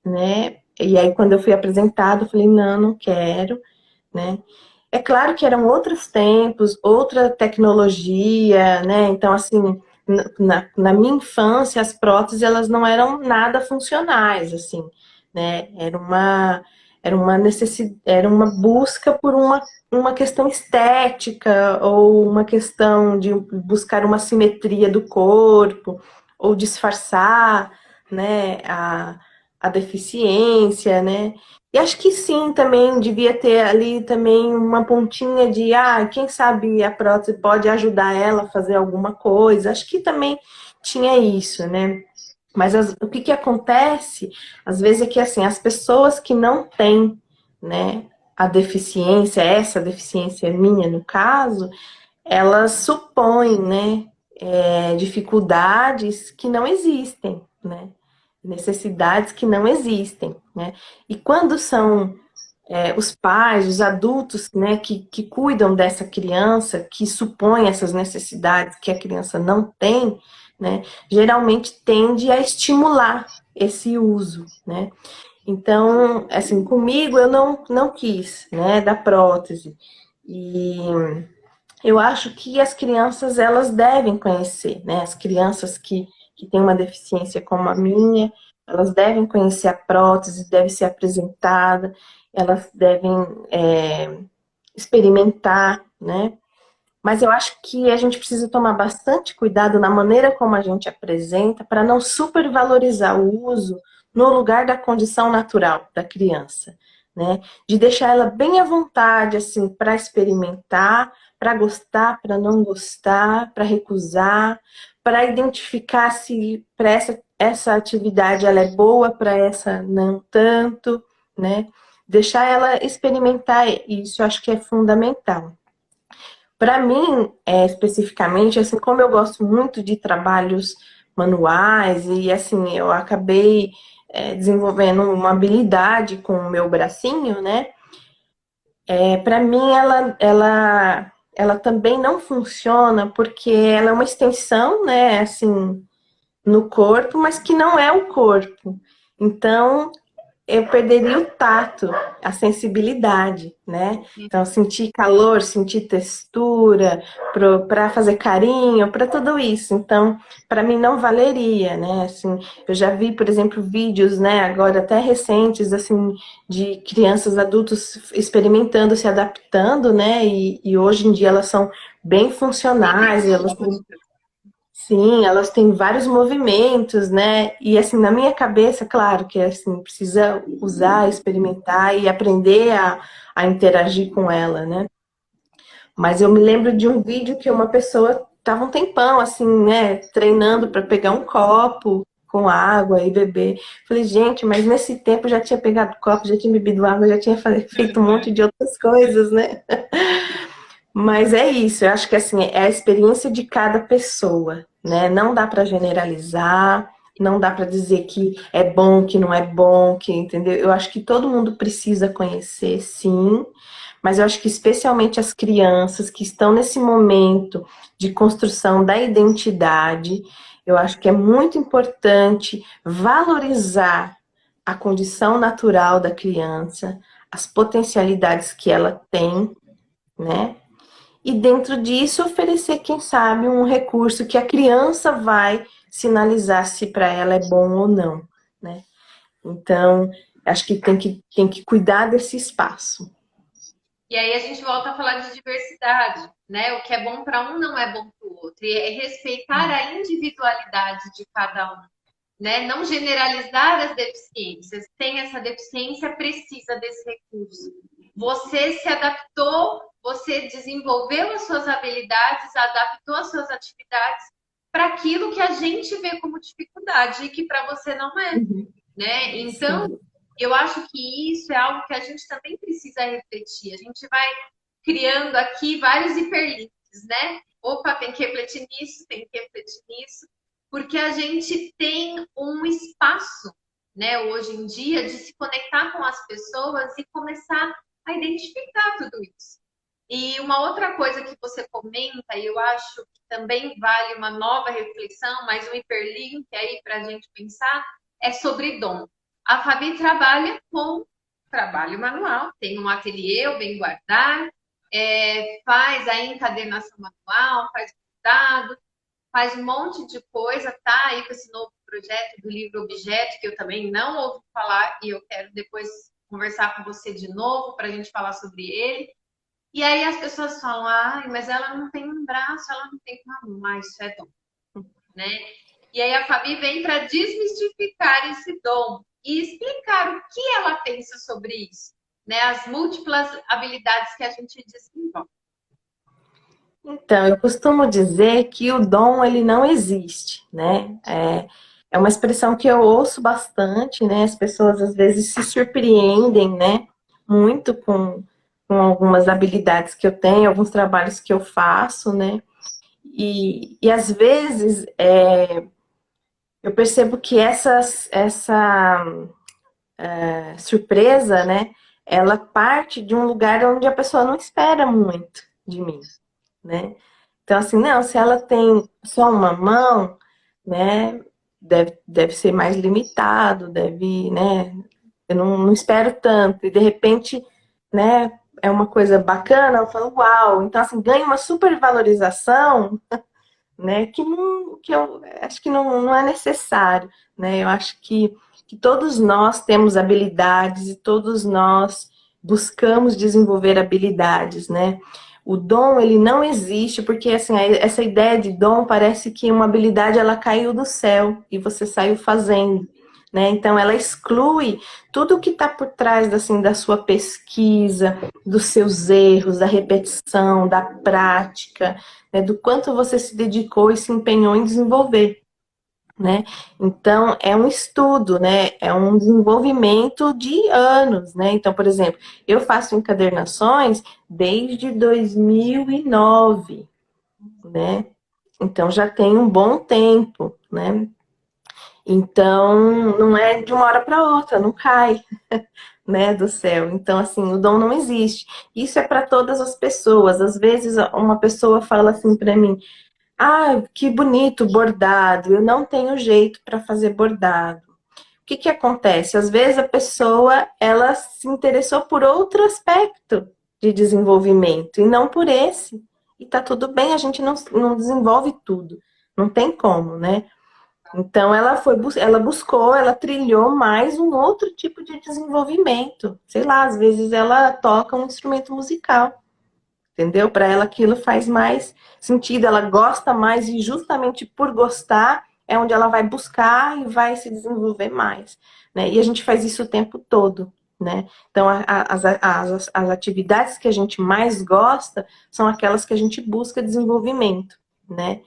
né? E aí, quando eu fui apresentada, eu falei, não, não quero, né? É claro que eram outros tempos, outra tecnologia, né? Então, assim, na minha infância, as próteses, elas não eram nada funcionais, assim, né? Era uma necessidade, era uma busca por uma questão estética, ou uma questão de buscar uma simetria do corpo, ou disfarçar, né, a deficiência, né? E acho que sim, também devia ter ali também uma pontinha de, quem sabe a prótese pode ajudar ela a fazer alguma coisa. Acho que também tinha isso, né? Mas o que acontece, às vezes, é que assim, as pessoas que não têm, né, a deficiência, essa deficiência minha no caso, elas supõem, né, dificuldades que não existem, né? Necessidades que não existem, né? E quando são os pais, os adultos, né, que cuidam dessa criança, que supõem essas necessidades que a criança não tem, né, geralmente tende a estimular esse uso, né? Então, assim, comigo eu não quis, né, da prótese. E eu acho que as crianças, elas devem conhecer, né? As crianças que têm uma deficiência como a minha, elas devem conhecer a prótese, deve ser apresentada, elas devem experimentar, né? Mas eu acho que a gente precisa tomar bastante cuidado na maneira como a gente apresenta para não supervalorizar o uso no lugar da condição natural da criança, né? De deixar ela bem à vontade, assim, para experimentar, para gostar, para não gostar, para recusar, para identificar se para essa atividade ela é boa, para essa não tanto, né? Deixar ela experimentar isso, eu acho que é fundamental. Para mim, especificamente, assim, como eu gosto muito de trabalhos manuais e assim, eu acabei desenvolvendo uma habilidade com o meu bracinho, né? Para mim, ela também não funciona porque ela é uma extensão, né? Assim, no corpo, mas que não é o corpo. Então, eu perderia o tato, a sensibilidade, né? Então, sentir calor, sentir textura, para fazer carinho, para tudo isso. Então, para mim não valeria, né? Assim, eu já vi, por exemplo, vídeos, né, agora até recentes, assim, de crianças, adultos experimentando, se adaptando, né? E hoje em dia elas são bem funcionais, elas têm sim, elas têm vários movimentos, né? E assim, na minha cabeça, claro que assim, precisa usar, experimentar e aprender a interagir com ela, né? Mas eu me lembro de um vídeo que uma pessoa estava um tempão assim, né, treinando para pegar um copo com água e beber. Falei, gente, mas nesse tempo eu já tinha pegado copo, já tinha bebido água, já tinha feito um monte de outras coisas, né? Mas é isso, eu acho que assim, é a experiência de cada pessoa, né? Não dá para generalizar, não dá para dizer que é bom, que não é bom, que, entendeu? Eu acho que todo mundo precisa conhecer, sim, mas eu acho que especialmente as crianças que estão nesse momento de construção da identidade, eu acho que é muito importante valorizar a condição natural da criança, as potencialidades que ela tem, né? E dentro disso oferecer, quem sabe, um recurso que a criança vai sinalizar se para ela é bom ou não, né? Então, acho que tem que cuidar desse espaço. E aí a gente volta a falar de diversidade, né? O que é bom para um não é bom para o outro. E é respeitar a individualidade de cada um, né? Não generalizar as deficiências. Tem essa deficiência, precisa desse recurso. Você se adaptou, você desenvolveu as suas habilidades, adaptou as suas atividades para aquilo que a gente vê como dificuldade e que para você não é, né? Então, Sim. eu acho que isso é algo que a gente também precisa refletir. A gente vai criando aqui vários hiperlinks, né? Opa, tem que refletir nisso, tem que refletir nisso, porque a gente tem um espaço, né, hoje em dia, de se conectar com as pessoas e começar a identificar tudo isso. E uma outra coisa que você comenta, e eu acho que também vale uma nova reflexão, mais um hiperlink aí para a gente pensar, é sobre dom. A Fabi trabalha com trabalho manual, tem um ateliê, o Bem Guardar, faz a encadernação manual, faz bordado, faz um monte de coisa, tá aí com esse novo projeto do livro Objeto, que eu também não ouvi falar e eu quero depois conversar com você de novo para a gente falar sobre ele. E aí as pessoas falam, ah, mas ela não tem um braço, ela não tem uma mão, ah, isso é dom, né? E aí a Fabi vem para desmistificar esse dom e explicar o que ela pensa sobre isso, né? As múltiplas habilidades que a gente desenvolve. Então, eu costumo dizer que o dom, ele não existe, né? É uma expressão que eu ouço bastante, né? As pessoas às vezes se surpreendem, né? Muito com algumas habilidades que eu tenho, alguns trabalhos que eu faço, né? E às vezes eu percebo que essa surpresa, né? Ela parte de um lugar onde a pessoa não espera muito de mim, né? Então, assim, não, se ela tem só uma mão, né, deve ser mais limitado, deve, né, eu não espero tanto. E, de repente, né, é uma coisa bacana, eu falo, uau. Então, assim, ganha uma supervalorização, né, que eu acho que não é necessário, né? Eu acho que todos nós temos habilidades e todos nós buscamos desenvolver habilidades, né? O dom, ele não existe, porque assim, essa ideia de dom parece que uma habilidade ela caiu do céu e você saiu fazendo, né? Então ela exclui tudo que está por trás assim, da sua pesquisa, dos seus erros, da repetição, da prática, né? Do quanto você se dedicou e se empenhou em desenvolver, né? Então, é um estudo, né? É um desenvolvimento de anos, né? Então, por exemplo, eu faço encadernações desde 2009, né? Então, já tem um bom tempo, né? Então, não é de uma hora para outra, não cai, né, do céu. Então, assim, o dom não existe. Isso é para todas as pessoas. Às vezes, uma pessoa fala assim para mim: ah, que bonito bordado, eu não tenho jeito para fazer bordado. O que que acontece? Às vezes a pessoa, ela se interessou por outro aspecto de desenvolvimento e não por esse. E tá tudo bem, a gente não desenvolve tudo. Não tem como, né? Então ela buscou, ela trilhou mais um outro tipo de desenvolvimento. Sei lá, às vezes ela toca um instrumento musical, entendeu? Para ela aquilo faz mais sentido, ela gosta mais e justamente por gostar é onde ela vai buscar e vai se desenvolver mais, né? E a gente faz isso o tempo todo, né? Então as atividades que a gente mais gosta são aquelas que a gente busca desenvolvimento, né?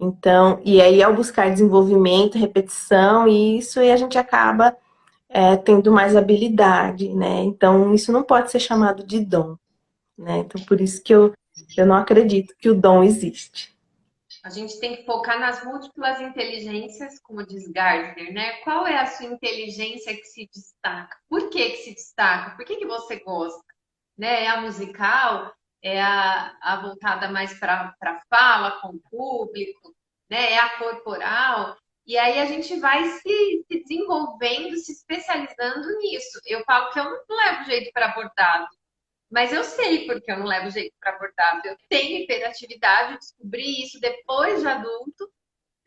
Então, e aí ao buscar desenvolvimento, repetição, e isso e a gente acaba tendo mais habilidade, né? Então isso não pode ser chamado de dom, né? Então, por isso que eu não acredito que o dom existe. A gente tem que focar nas múltiplas inteligências, como diz Gardner, né? Qual é a sua inteligência que se destaca? Por que se destaca? Por que você gosta? Né? É a musical? É a voltada mais para fala com o público? Né? É a corporal? E aí a gente vai se desenvolvendo, se especializando nisso. Eu falo que eu não levo jeito para bordado. Mas eu sei porque eu não levo jeito para bordado. Eu tenho hiperatividade, eu descobri isso depois de adulto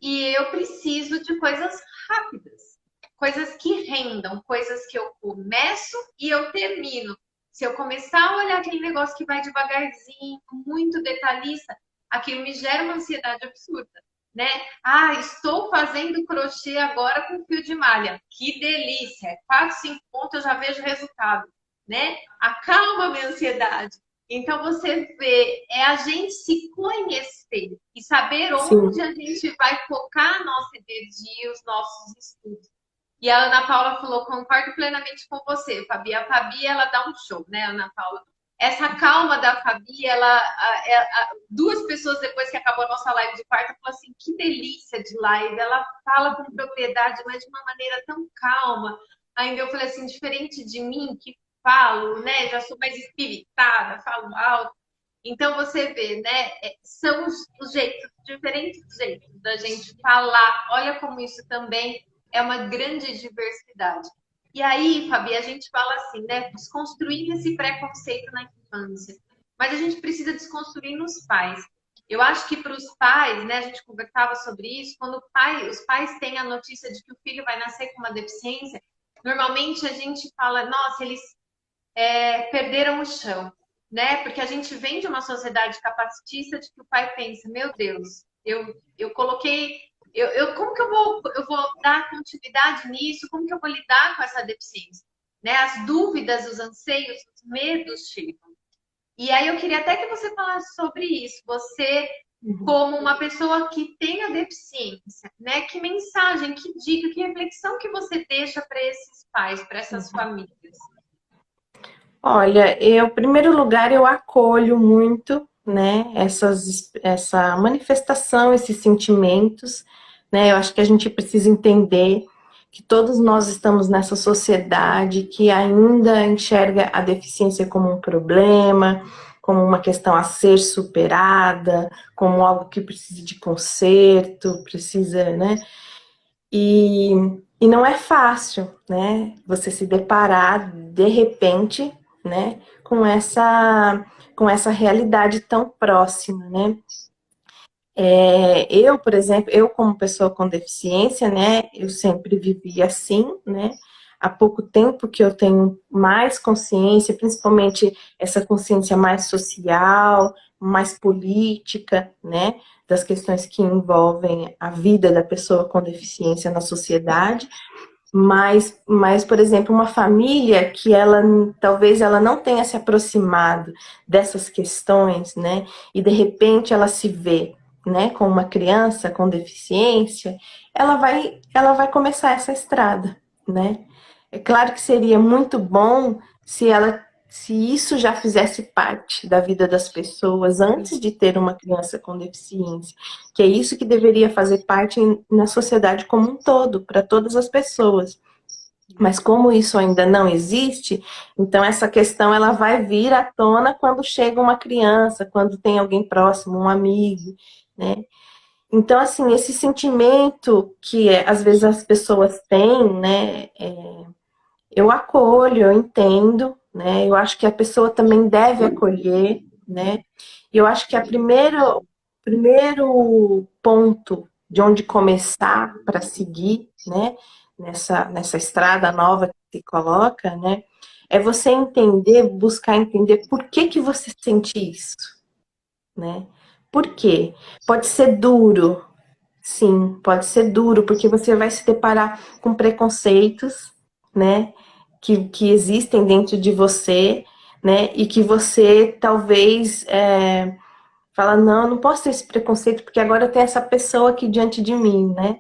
e eu preciso de coisas rápidas, coisas que rendam, coisas que eu começo e eu termino. Se eu começar a olhar aquele negócio que vai devagarzinho, muito detalhista, aquilo me gera uma ansiedade absurda, né? Ah, estou fazendo crochê agora com fio de malha. Que delícia! 4, 5 pontos eu já vejo resultado, né? Acalma a minha ansiedade. Então você vê, é a gente se conhecer e saber onde Sim, a gente vai focar a nossa energia, os nossos estudos. E a Ana Paula falou, concordo plenamente com você, Fabi. A Fabi, ela dá um show, né, Ana Paula? Essa calma da Fabi, duas pessoas depois que acabou a nossa live de quarta, falou assim, que delícia de live. Ela fala com propriedade, mas de uma maneira tão calma. Ainda eu falei assim, diferente de mim, que falo, né? Já sou mais espiritada, falo alto. Então você vê, né? São os jeitos, diferentes jeitos da gente falar. Olha como isso também é uma grande diversidade. E aí, Fabi, a gente fala assim, né? Desconstruindo esse preconceito na infância. Mas a gente precisa desconstruir nos pais. Eu acho que para os pais, né? A gente conversava sobre isso, quando os pais têm a notícia de que o filho vai nascer com uma deficiência, normalmente a gente fala, nossa, eles perderam o chão, né? Porque a gente vem de uma sociedade capacitista de que o pai pensa, meu Deus, eu coloquei, como que eu vou dar continuidade nisso? Como que eu vou lidar com essa deficiência? Né? As dúvidas, os anseios, os medos chegam. E aí eu queria até que você falasse sobre isso. Você, como uma pessoa que tem a deficiência, né? Que mensagem, que dica, que reflexão que você deixa para esses pais, para essas famílias? olha, em primeiro lugar, eu acolho muito, né, essa manifestação, esses sentimentos, né, eu acho que a gente precisa entender que todos nós estamos nessa sociedade que ainda enxerga a deficiência como um problema, como uma questão a ser superada, como algo que precisa de conserto, precisa, né, e, e não é fácil, né? Você se deparar de repente, né, com essa realidade tão próxima, né? Eu, por exemplo, eu como pessoa com deficiência, né, eu sempre vivi assim, né? Há pouco tempo que eu tenho mais consciência, principalmente essa consciência mais social, mais política, né, das questões que envolvem a vida da pessoa com deficiência na sociedade. Por exemplo, uma família que ela talvez ela não tenha se aproximado dessas questões, né? E de repente ela se vê né, com uma criança com deficiência, ela vai começar essa estrada, né? É claro que seria muito bom se isso já fizesse parte da vida das pessoas antes de ter uma criança com deficiência, que é isso que deveria fazer parte na sociedade como um todo, para todas as pessoas. Mas como isso ainda não existe, então essa questão ela vai vir à tona quando chega uma criança, quando tem alguém próximo, um amigo, né? Então, assim, esse sentimento que às vezes as pessoas têm, né, eu acolho, eu entendo, né? Eu acho que a pessoa também deve acolher, né? E eu acho que primeiro ponto de onde começar para seguir, né? Nessa estrada nova que se coloca, né? É você entender, buscar entender por que que você sente isso, né? Por quê? Pode ser duro, sim, pode ser duro, porque você vai se deparar com preconceitos, né? Que existem dentro de você, né? E que você talvez fala, não, eu não posso ter esse preconceito, porque agora tem essa pessoa aqui diante de mim, né?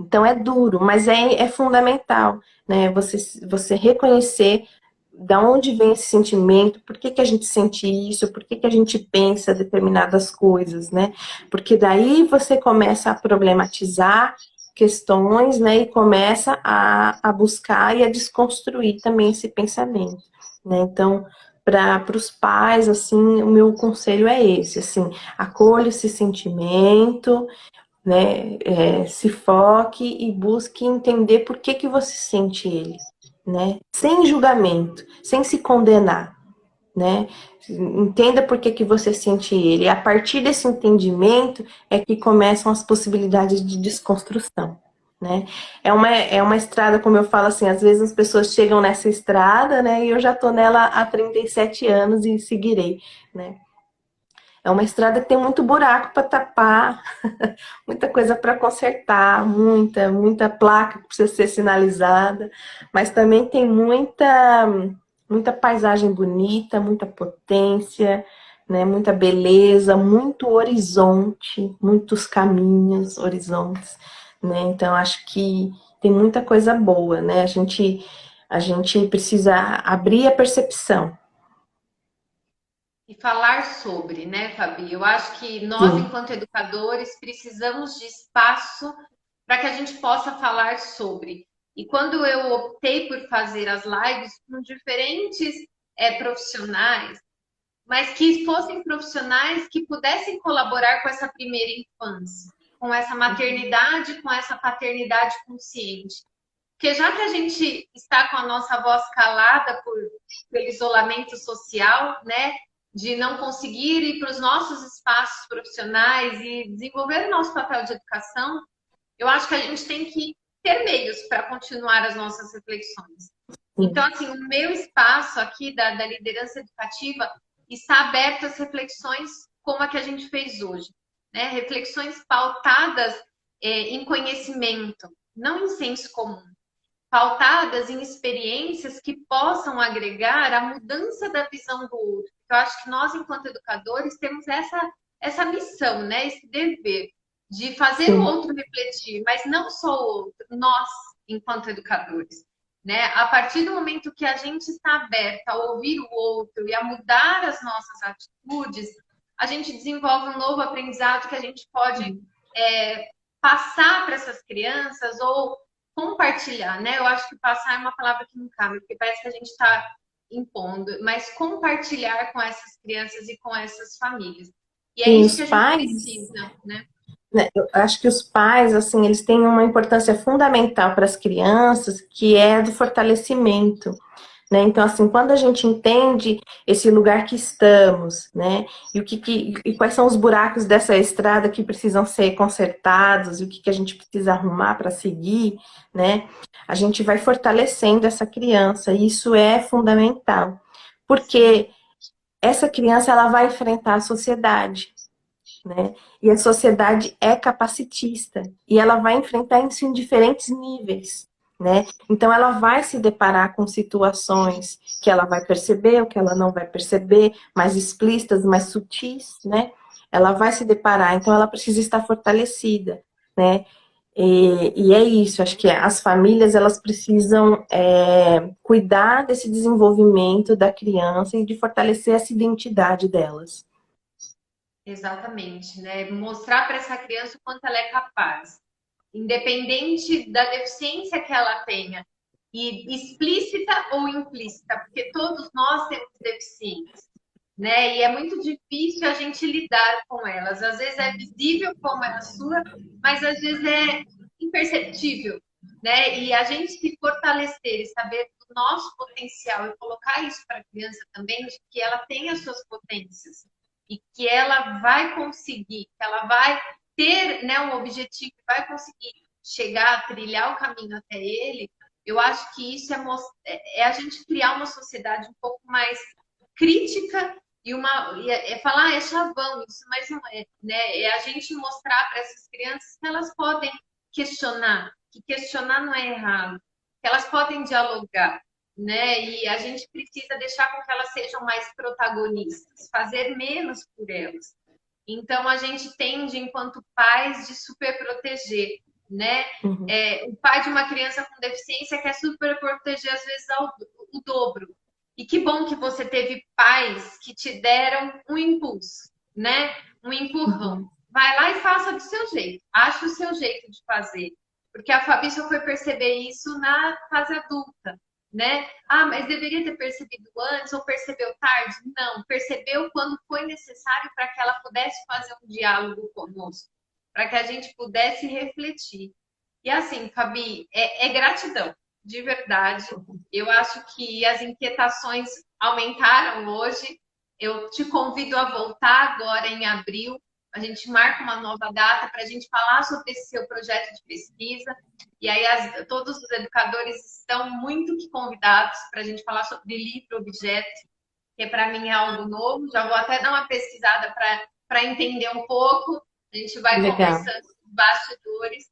Então é duro, mas é fundamental, né? Você reconhecer da onde vem esse sentimento, por que que a gente sente isso, por que que a gente pensa determinadas coisas, né? Porque daí você começa a problematizar questões, né? E começa a buscar e a desconstruir também esse pensamento, né? Então, para os pais, assim, o meu conselho é esse, assim, acolha esse sentimento, né? Se foque e busque entender por que que você sente ele, né? Sem julgamento, sem se condenar, né? Entenda por que que você sente ele. E a partir desse entendimento é que começam as possibilidades de desconstrução, né? É uma estrada, como eu falo assim, às vezes as pessoas chegam nessa estrada, né? E eu já tô nela há 37 anos e seguirei, né? É uma estrada que tem muito buraco para tapar, muita coisa para consertar, muita placa que precisa ser sinalizada, mas também tem muita paisagem bonita, muita potência, né, muita beleza, muito horizonte, muitos caminhos, horizontes, né? Então acho que tem muita coisa boa, né? A gente precisa abrir a percepção. E falar sobre, né, Fabi? Eu acho que nós, Sim, enquanto educadores, precisamos de espaço para que a gente possa falar sobre. E quando eu optei por fazer as lives com diferentes profissionais, mas que fossem profissionais que pudessem colaborar com essa primeira infância, com essa maternidade, com essa paternidade consciente. Porque já que a gente está com a nossa voz calada pelo isolamento social, né, de não conseguir ir para os nossos espaços profissionais e desenvolver o nosso papel de educação, eu acho que a gente tem que ter meios para continuar as nossas reflexões. Então, sim, assim, o meu espaço aqui da liderança educativa está aberto às reflexões como a que a gente fez hoje, né? Reflexões pautadas em conhecimento, não em senso comum, pautadas em experiências que possam agregar a mudança da visão do outro. Eu acho que nós, enquanto educadores, temos essa missão, né? Esse dever de fazer o sim. outro refletir, mas não só o outro, nós, enquanto educadores. Né? A partir do momento que a gente está aberta a ouvir o outro e a mudar as nossas atitudes, a gente desenvolve um novo aprendizado que a gente pode passar para essas crianças ou compartilhar, né? Eu acho que passar é uma palavra que não cabe, porque parece que a gente está impondo, mas compartilhar com essas crianças e com essas famílias. E é Sim, isso os que a gente pais, precisa, né? né, eu acho que os pais, assim, eles têm uma importância fundamental para as crianças, que é do fortalecimento, né? Então, assim, quando a gente entende esse lugar que estamos, né, e e quais são os buracos dessa estrada que precisam ser consertados, e o que que a gente precisa arrumar para seguir, né, a gente vai fortalecendo essa criança, e isso é fundamental, Sim, porque essa criança, ela vai enfrentar a sociedade, né? E a sociedade é capacitista e ela vai enfrentar isso em diferentes níveis, né? Então ela vai se deparar com situações que ela vai perceber, o que ela não vai perceber, mais explícitas, mais sutis, né? ela vai se deparar, então ela precisa estar fortalecida, né? E é isso, acho que as famílias elas precisam cuidar desse desenvolvimento da criança e de fortalecer essa identidade delas. Exatamente, né? Mostrar para essa criança o quanto ela é capaz, independente da deficiência que ela tenha, e explícita ou implícita, porque todos nós temos deficiências, né? E é muito difícil a gente lidar com elas. Às vezes é visível como é a sua, mas às vezes é imperceptível, né? E a gente se fortalecer e saber do nosso potencial e colocar isso para a criança também, de que ela tem as suas potências e que ela vai conseguir, que ela vai ter, né, um objetivo, vai conseguir chegar, trilhar o caminho até ele. Eu acho que isso é a gente criar uma sociedade um pouco mais crítica e falar, é chavão isso, mas não é, né? É a gente mostrar para essas crianças que elas podem questionar, que questionar não é errado, que elas podem dialogar, né? E a gente precisa deixar com que elas sejam mais protagonistas, fazer menos por elas. Então a gente tende, enquanto pais, de super proteger, né? Uhum. O pai de uma criança com deficiência quer super proteger às vezes o dobro. E que bom que você teve pais que te deram um impulso, né? Um empurrão. Uhum. Vai lá e faça do seu jeito. Acha o seu jeito de fazer. Porque a Fabi só foi perceber isso na fase adulta, né? Ah, mas deveria ter percebido antes ou percebeu tarde? Não, percebeu quando foi necessário para que ela pudesse fazer um diálogo conosco, para que a gente pudesse refletir. E assim, Fabi, é gratidão, de verdade. Eu acho que as inquietações aumentaram hoje. Eu te convido a voltar agora em abril. A gente marca uma nova data para a gente falar sobre esse seu projeto de pesquisa. E aí todos os educadores estão muito que convidados para a gente falar sobre livro-objeto, que para mim é algo novo. Já vou até dar uma pesquisada para entender um pouco. A gente vai Legal. conversando nos bastidores.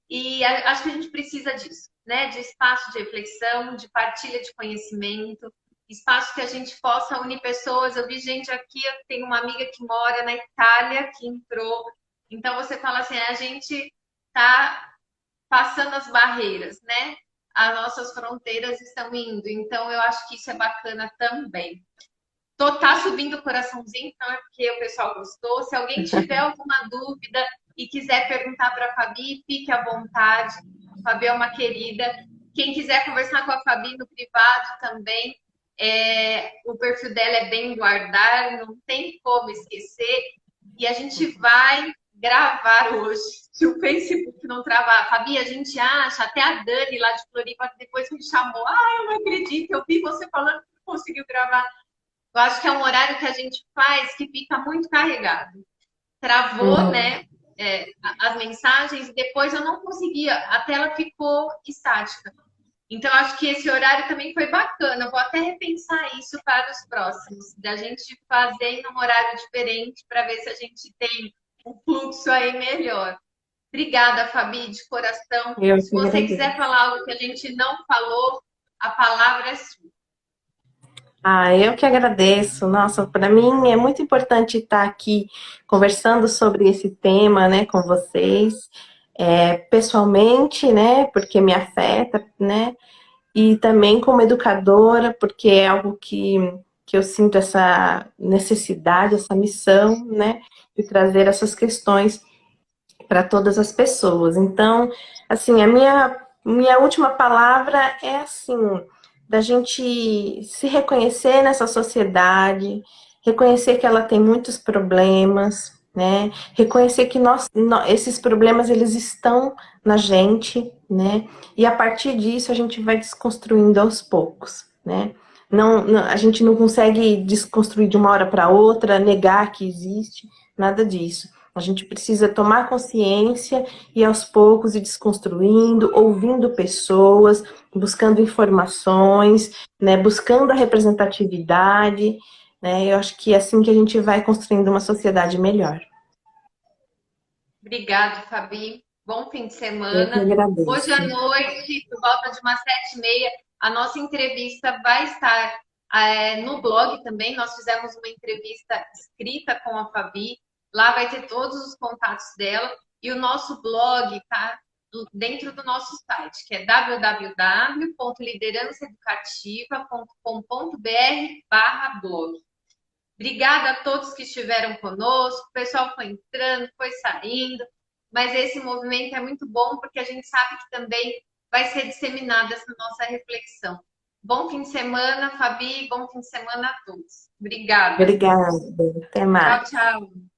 E acho que a gente precisa disso, né? De espaço de reflexão, de partilha de conhecimento, espaço que a gente possa unir pessoas. Eu vi gente aqui, eu tenho uma amiga que mora na Itália que entrou. Então você fala assim, a gente está passando as barreiras, né? As nossas fronteiras estão indo. Então eu acho que isso é bacana também. Tá subindo o coraçãozinho, então é porque o pessoal gostou. Se alguém tiver alguma dúvida e quiser perguntar para a Fabi, fique à vontade. A Fabi é uma querida. Quem quiser conversar com a Fabi no privado também, o perfil dela é bem guardar, não tem como esquecer. E a gente vai gravar hoje. Se o Facebook não travar, Fabi, a gente acha, até a Dani lá de Floripa depois me chamou. Ah, eu não acredito, eu vi você falando que não conseguiu gravar. Eu acho que é um horário que a gente faz que fica muito carregado. Travou, Uhum. né? As mensagens, e depois eu não conseguia, a tela ficou estática. Então, acho que esse horário também foi bacana. Eu vou até repensar isso para os próximos, da gente fazer em um horário diferente para ver se a gente tem um fluxo aí melhor. Obrigada, Fabi, de coração. Eu Se que você quiser agradeço. falar algo que a gente não falou, a palavra é sua. Ah, eu que agradeço. Nossa, para mim é muito importante estar aqui conversando sobre esse tema, né, com vocês, pessoalmente, né, porque me afeta, né, e também como educadora, porque é algo que eu sinto essa necessidade, essa missão, né, de trazer essas questões para todas as pessoas. Então, assim, a minha última palavra é assim, da gente se reconhecer nessa sociedade, reconhecer que ela tem muitos problemas, né? Reconhecer que esses problemas eles estão na gente, né? E a partir disso a gente vai desconstruindo aos poucos, né? A gente não consegue desconstruir de uma hora para outra, negar que existe, nada disso. A gente precisa tomar consciência e aos poucos ir desconstruindo, ouvindo pessoas, buscando informações, né, buscando a representatividade, né? Eu acho que é assim que a gente vai construindo uma sociedade melhor. Obrigada, Fabi. Bom fim de Eu que semana. Hoje à agradeço. noite, por volta de umas 7h30, a nossa entrevista vai estar no blog também. Nós fizemos uma entrevista escrita com a Fabi. Lá vai ter todos os contatos dela e o nosso blog está dentro do nosso site, que é www.liderançaeducativa.com.br/blog. Obrigada a todos que estiveram conosco, o pessoal foi entrando, foi saindo, mas esse movimento é muito bom porque a gente sabe que também vai ser disseminada essa nossa reflexão. Bom fim de semana, Fabi, bom fim de semana a todos. Obrigada. Obrigada, até Tchau, mais. tchau.